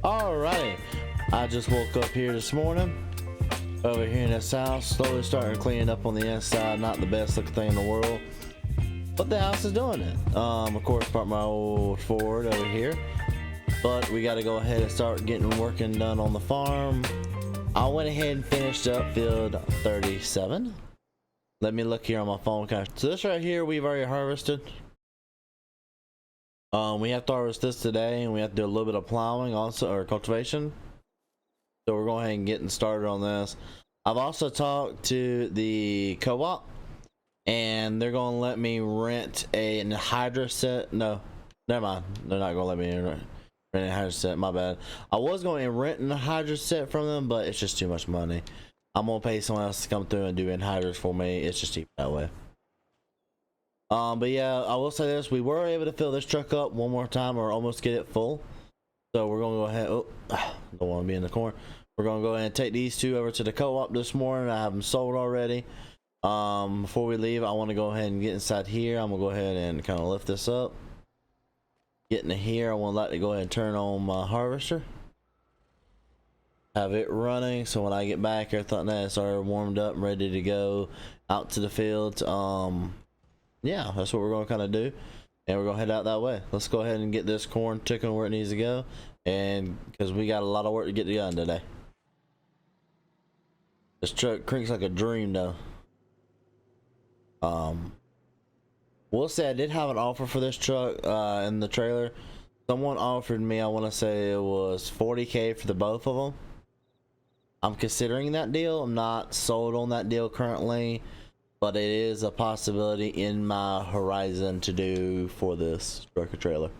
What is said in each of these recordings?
Alrighty, I just woke up here this morning over here in this house, slowly starting cleaning up on the inside. Not the best looking thing in the world, but the house is doing it. Of course, parked my old Ford over here, but we got to go ahead and start getting working done on the farm. I went ahead and finished up field 37. Let me look here on my phone. So this right here we've already harvested. We have to harvest this today, and we have to do a little bit of plowing also, or cultivation. So we're going ahead and getting started on this. I've also talked to the co-op, and they're going to let me rent an hydro set. No, never mind. They're not going to let me rent a hydro set. My bad. I was going to rent a hydro set from them, but it's just too much money. I'm going to pay someone else to come through and do hydros for me. It's just cheap that way. But yeah, I will say this: we were able to fill this truck up one more time, or almost get it full. So we're gonna go ahead. Oh, don't want to be in the corner. We're gonna go ahead and take these two over to the co-op this morning. I have them sold already. Before we leave, I want to go ahead and get inside here. I'm gonna go ahead and kind of lift this up. Get into here. I want to like to go ahead and turn on my harvester. Have it running, so when I get back, everything that's already warmed up and ready to go out to the fields. Yeah, that's what we're going to kind of do, and we're going to head out that way. Let's go ahead and get this corn ticking where it needs to go, and because we got a lot of work to get done today. This truck cranks like a dream though. We'll say I did have an offer for this truck in the trailer. Someone offered me, I want to say it was $40K for the both of them. I'm considering that deal. I'm not sold on that deal currently, but it is a possibility in my horizon to do for this truck or trailer.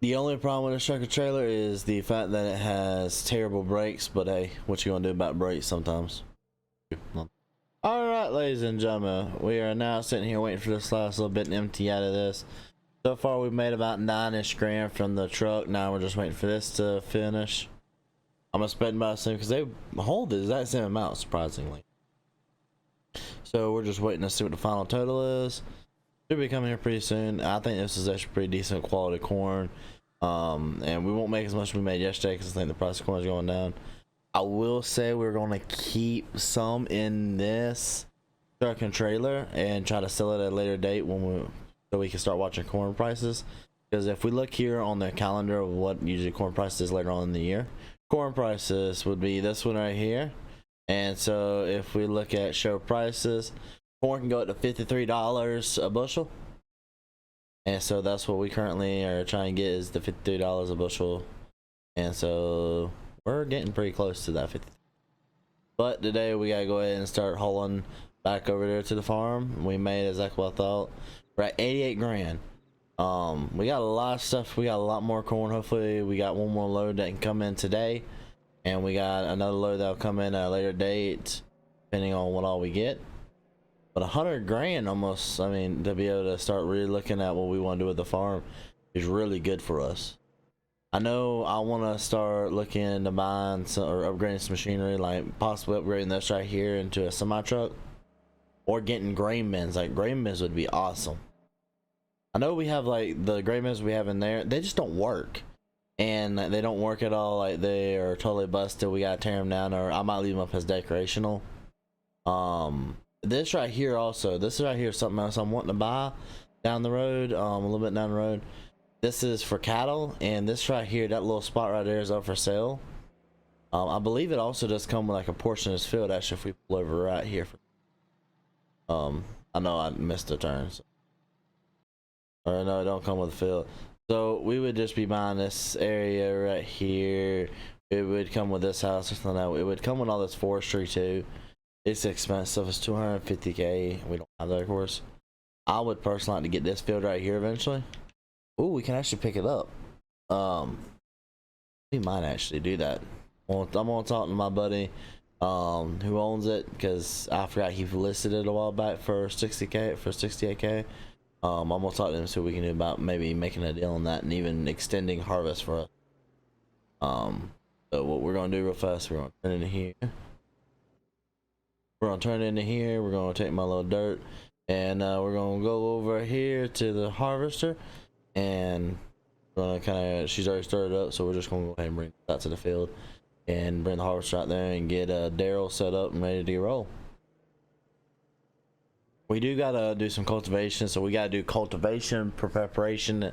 The only problem with this truck or trailer is the fact that it has terrible brakes, but hey, what you gonna do about brakes sometimes? Alright, ladies and gentlemen, we are now sitting here waiting for this last little bit and empty out of this. So far we've made about 9-ish grand from the truck. Now we're just waiting for this to finish. I'm gonna spend about the same because they hold the exact same amount, surprisingly. So we're just waiting to see what the final total is. Should be coming here pretty soon. I think this is actually pretty decent quality corn. And we won't make as much as we made yesterday because I think the price of corn is going down. I will say we're gonna keep some in this truck and trailer and try to sell it at a later date so we can start watching corn prices. Because if we look here on the calendar of what usually corn prices is later on in the year, corn prices would be this one right here. And so if we look at show prices, corn can go up to $53 a bushel, and so that's what we currently are trying to get, is the $53 a bushel. And so we're getting pretty close to that 50. But today we gotta go ahead and start hauling back over there to the farm. We made exactly what I thought. We're at 88 grand. We got a lot of stuff. We got a lot more corn. Hopefully we got one more load that can come in today, and we got another load that'll come in at a later date depending on what all we get. But 100 grand almost, I mean, to be able to start really looking at what we want to do with the farm is really good for us. I know I want to start looking into buying some, or upgrading some machinery, like possibly upgrading this right here into a semi truck, or getting grain bins. Like grain bins would be awesome. I know we have like the grain bins we have in there, they just don't work, and they don't work at all. Like they are totally busted. We gotta tear them down, or I might leave them up as decorational. This right here also, this right here is something else I'm wanting to buy down the road, a little bit down the road. This is for cattle, and this right here, that little spot right there is up for sale. I believe it also does come with like a portion of this field. Actually, if we pull over right here, I know I missed a turn, so. Or no, it don't come with the field. So we would just be buying this area right here. It would come with this house or something like that. It would come with all this forestry too. It's expensive. It's 250K. We don't have that, of course. I would personally like to get this field right here eventually. Ooh, we can actually pick it up. We might actually do that. Well, I'm gonna talk to my buddy who owns it, because I forgot he listed it a while back for 60K, for 68K. I'm gonna talk to him, see what we can do about maybe making a deal on that and even extending harvest for us. So what we're gonna do real fast, we're gonna turn into here. We're gonna turn into here. We're gonna take my little dirt, and we're gonna go over here to the harvester, and we're gonna she's already started up, so we're just gonna go ahead and bring that to the field and bring the harvester out there and get Daryl set up and ready to roll. We do gotta do some cultivation, so we gotta do cultivation preparation.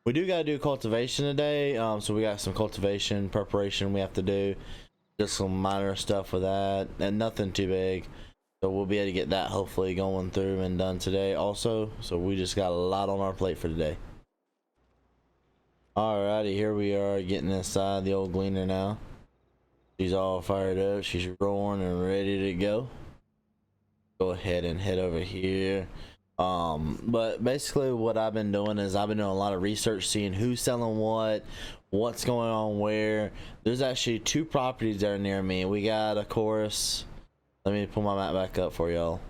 We do gotta do cultivation today, so we got some cultivation preparation we have to do, just some minor stuff with that, and nothing too big. So we'll be able to get that hopefully going through and done today also. So we just got a lot on our plate for today. Alrighty, here we are getting inside the old gleaner now. She's all fired up, she's roaring and ready to go. Go ahead and head over here. But basically what I've been doing is I've been doing a lot of research, seeing who's selling what's going on where. There's actually 2 properties that are near me. We got, of course, let me pull my map back up for y'all.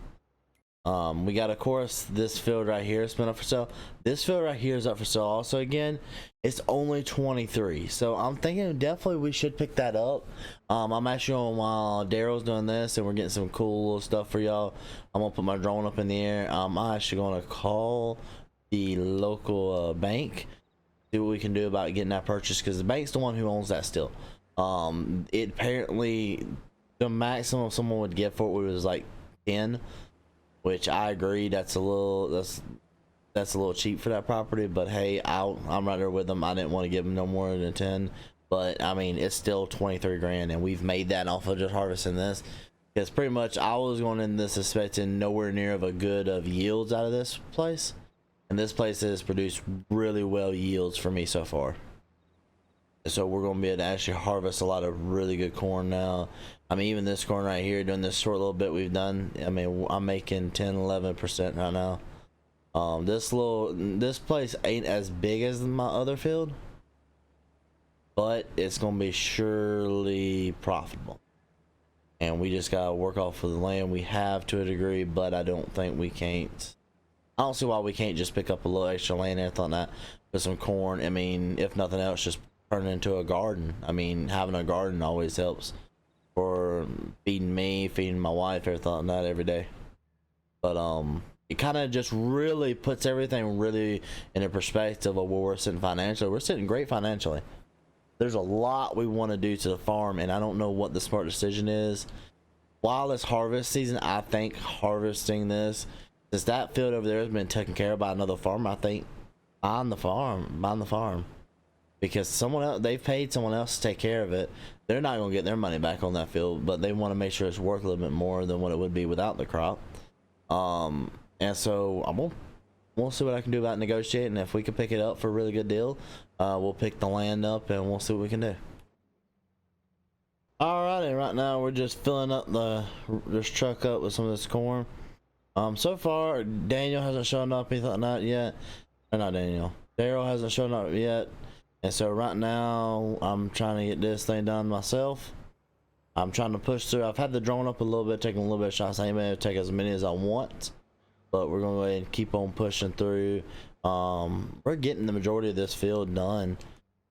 We got, of course, this field right here has been up for sale. This field right here is up for sale also. Again, it's only 23, so I'm thinking definitely we should pick that up. I'm actually on while Daryl's doing this and we're getting some cool little stuff for y'all. I'm gonna put my drone up in the air. I'm actually gonna call the local bank, see what we can do about getting that purchase, because the bank's the one who owns that still. It apparently the maximum someone would get for it was like 10, which I agree that's a little cheap for that property, but hey, I'm right there with them. I didn't want to give them no more than 10, but I mean it's still 23 grand, and we've made that off of just harvesting this, because pretty much I was going in this expecting nowhere near of a good of yields out of this place, and this place has produced really well yields for me so far. So we're going to be able to actually harvest a lot of really good corn now. I mean, even this corn right here, doing this short little bit we've done, I mean, I'm making 10-11% right now. This place ain't as big as my other field, but it's going to be surely profitable. And we just got to work off of the land we have to a degree, but I don't think we can't. I don't see why we can't just pick up a little extra land and everything like that with some corn. I mean, if nothing else, just turn it into a garden. I mean, having a garden always helps for feeding me, feeding my wife, everything like that every day. But it kind of just really puts everything really in a perspective of where we're sitting financially. We're sitting great financially. There's a lot we want to do to the farm, and I don't know what the smart decision is. While it's harvest season, I think harvesting this, since that field over there has been taken care of by another farmer, I think buying the farm. Because someone else, they've paid someone else to take care of it. They're not going to get their money back on that field, but they want to make sure it's worth a little bit more than what it would be without the crop. And so we'll see what I can do about negotiating. If we can pick it up for a really good deal, we'll pick the land up and we'll see what we can do. Alrighty, right now we're just filling up this truck up with some of this corn. So far Daniel hasn't shown up, anything like that yet. Or not Daniel, Daryl hasn't shown up yet. And so right now I'm trying to get this thing done myself. I'm trying to push through. I've had the drone up a little bit, taking a little bit of shots. I ain't able to take as many as I want, but we're gonna go ahead and keep on pushing through. We're getting the majority of this field done.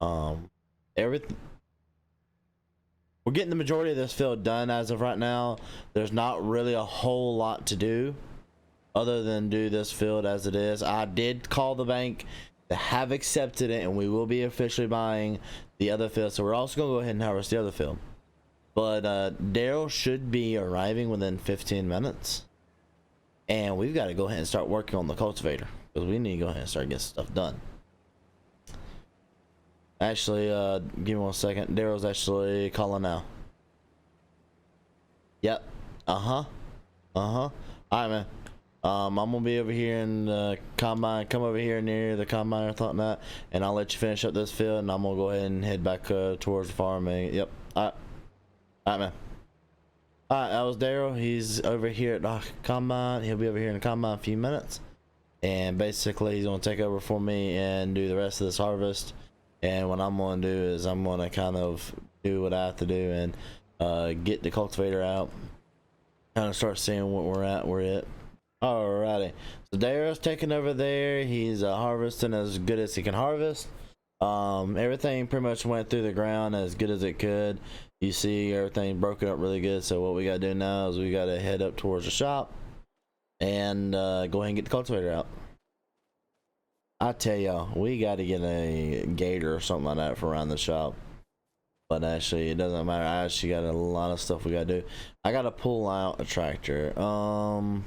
We're getting the majority of this field done as of right now. There's not really a whole lot to do other than do this field as it is. I did call the bank. They have accepted it, and we will be officially buying the other field. So we're also gonna go ahead and harvest the other field. But Daryl should be arriving within 15 minutes, and we've got to go ahead and start working on the cultivator, because we need to go ahead and start getting stuff done. Actually, give me 1 second. Daryl's actually calling now. Yep. All right, man. I'm gonna be over here in the combine. Come over here near the combine or something like that, and I'll let you finish up this field, and I'm gonna go ahead and head back towards the farm. And, yep. All right, man. All right, that was Daryl. He's over here at the combine. He'll be over here in the combine in a few minutes, and basically he's gonna take over for me and do the rest of this harvest. And what I'm gonna do is I'm gonna kind of do what I have to do and get the cultivator out, kind of start seeing what we're at. Alrighty, so Daryl's taking over there. He's harvesting as good as he can harvest. Everything pretty much went through the ground as good as it could. You see everything broken up really good. So what we gotta do now is we gotta head up towards the shop and go ahead and get the cultivator out. I tell y'all, we gotta get a gator or something like that for around the shop. But actually, it doesn't matter. I actually got a lot of stuff we gotta do. I gotta pull out a tractor. I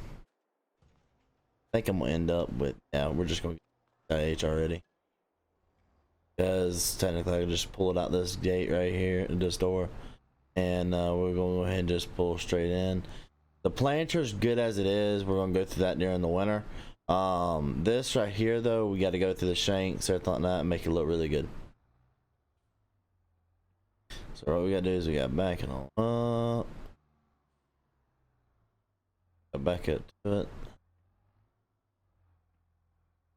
think I'm gonna end up with, yeah, we're just gonna get H already. Because technically I can just pull it out this gate right here, this door. And we're gonna go ahead and just pull straight in. The planter's good as it is. We're gonna go through that during the winter. This right here though, we gotta go through the shanks, everything like that, and make it look really good. So what we gotta do is we gotta back it on up. Back it to it.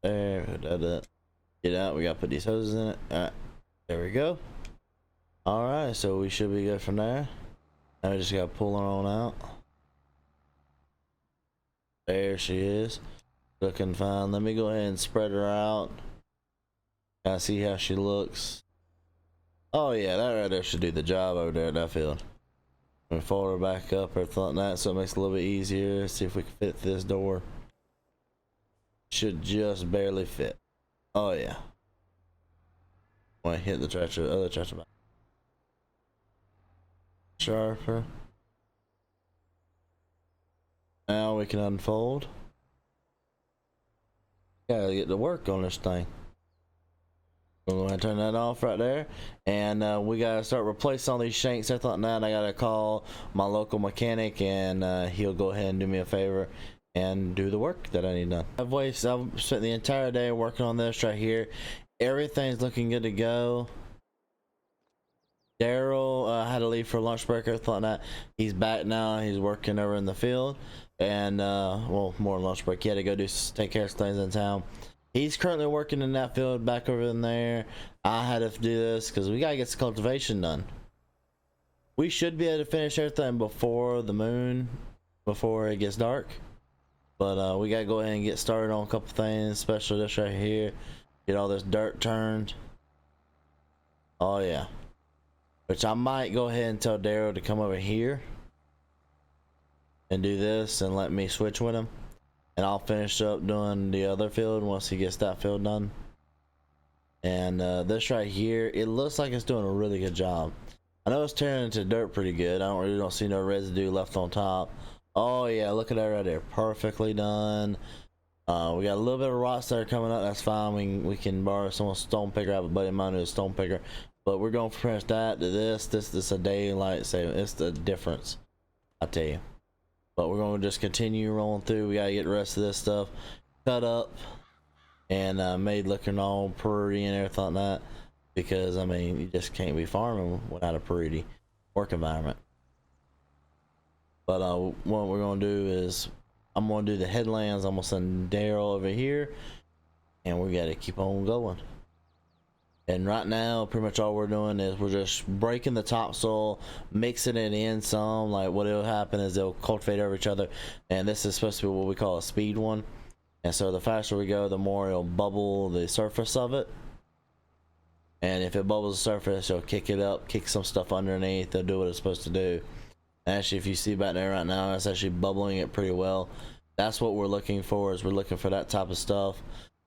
There, that. Get out, we gotta put these hoses in it. Alright, there we go. Alright, so we should be good from there. Now we just gotta pull her on out. There she is. Looking fine. Let me go ahead and spread her out. Kind of see how she looks. Oh yeah, that right there should do the job over there at that field. We fold her back up, everything like that, so it makes it a little bit easier. See if we can fit this door. Should just barely fit. Oh yeah. Want to hit the tractor, other tractor back. Sharper. Now we can unfold. Gotta get to work on this thing. We're going to turn that off right there, and we gotta start replacing all these shanks. I thought that I gotta call my local mechanic, and he'll go ahead and do me a favor and do the work that I need done. I've spent the entire day working on this right here. Everything's looking good to go. Daryl had to leave for lunch break or something like that. He's back now. He's working over in the field, and well, more lunch break. He had to go take care of things in town. He's currently working in that field back over in there. I had to do this because we gotta get the cultivation done. We should be able to finish everything before the moon, before it gets dark. But we gotta go ahead and get started on a couple things, especially this right here. Get all this dirt turned. Oh yeah. Which I might go ahead and tell Daryl to come over here and do this and let me switch with him. And I'll finish up doing the other field once he gets that field done. And this right here, it looks like it's doing a really good job. I know it's turning into dirt pretty good. I really don't see no residue left on top. Oh yeah, look at that right there, perfectly done. We got a little bit of rocks that are coming up. That's fine. We can borrow someone's stone picker. I have a buddy of mine who's a stone picker. But we're going from that to this. This is a daylight saving. It's the difference, I tell you. But we're going to just continue rolling through. We got to get the rest of this stuff cut up and made looking all pretty and everything like that. Because, I mean, you just can't be farming without a pretty work environment. But what we're going to do is I'm going to do the headlands. I'm going to send Daryl over here. And we got to keep on going. And right now, pretty much all we're doing is we're just breaking the topsoil, mixing it in some. Like what'll happen is they'll cultivate over each other. And this is supposed to be what we call a speed one. And so the faster we go, the more it'll bubble the surface of it. And if it bubbles the surface, it'll kick it up, kick some stuff underneath. They'll do what it's supposed to do. And actually, if you see back there right now, it's actually bubbling it pretty well. That's what we're looking for, is we're looking for that type of stuff.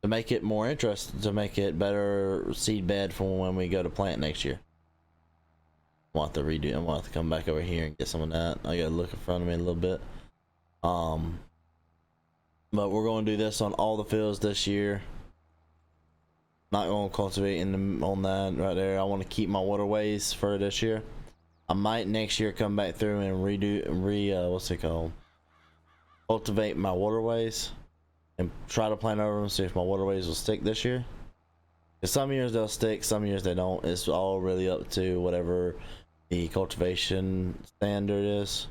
To make it more interesting, to make it better seed bed for when we go to plant next year. I want to redo. I want to come back over here and get some of that. I gotta look in front of me a little bit. But we're going to do this on all the fields this year. Not going to cultivate on that right there. I want to keep my waterways for this year. I might next year come back through and what's it called? Cultivate my waterways. And try to plant over them, see if my waterways will stick this year. Because some years they'll stick, some years they don't. It's all really up to whatever the cultivation standard is.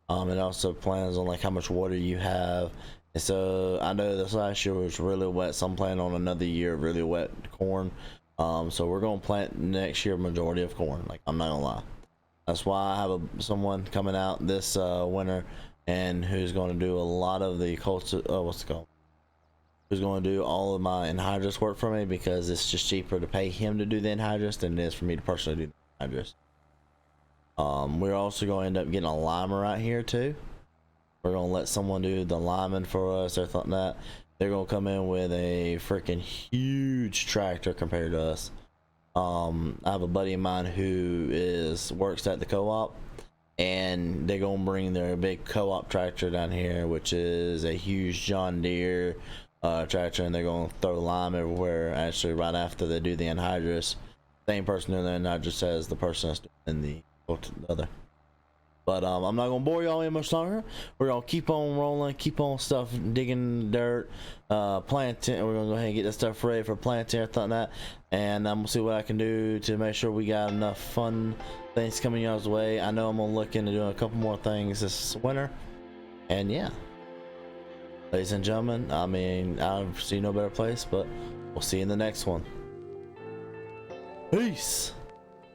It also plans on like how much water you have. And so I know this last year was really wet, so I'm planning on another year of really wet corn. So we're gonna plant next year majority of corn. Like, I'm not gonna lie. That's why I have someone coming out this winter. And who's going to do a lot of the who's going to do all of my anhydrous work for me, because it's just cheaper to pay him to do the anhydrous than it is for me to personally do the anhydrous. We're also going to end up getting a limer right here too. We're gonna let someone do the lineman for us or something like that. They're gonna come in with a freaking huge tractor compared to us. I have a buddy of mine who works at the co-op, and they're gonna bring their big co-op tractor down here, which is a huge John Deere tractor, and they're gonna throw lime everywhere. Actually, right after they do the anhydrous, same person doing the anhydrous as the person that's doing the other. But I'm not gonna bore y'all any much longer. We're gonna keep on rolling, keep on stuff, digging dirt, planting. We're gonna go ahead and get this stuff ready for planting, everything like that. And I'm gonna see what I can do to make sure we got enough fun things coming y'all's way. I know I'm gonna look into doing a couple more things this winter. And yeah, ladies and gentlemen, I mean, I see no better place, but we'll see you in the next one. Peace.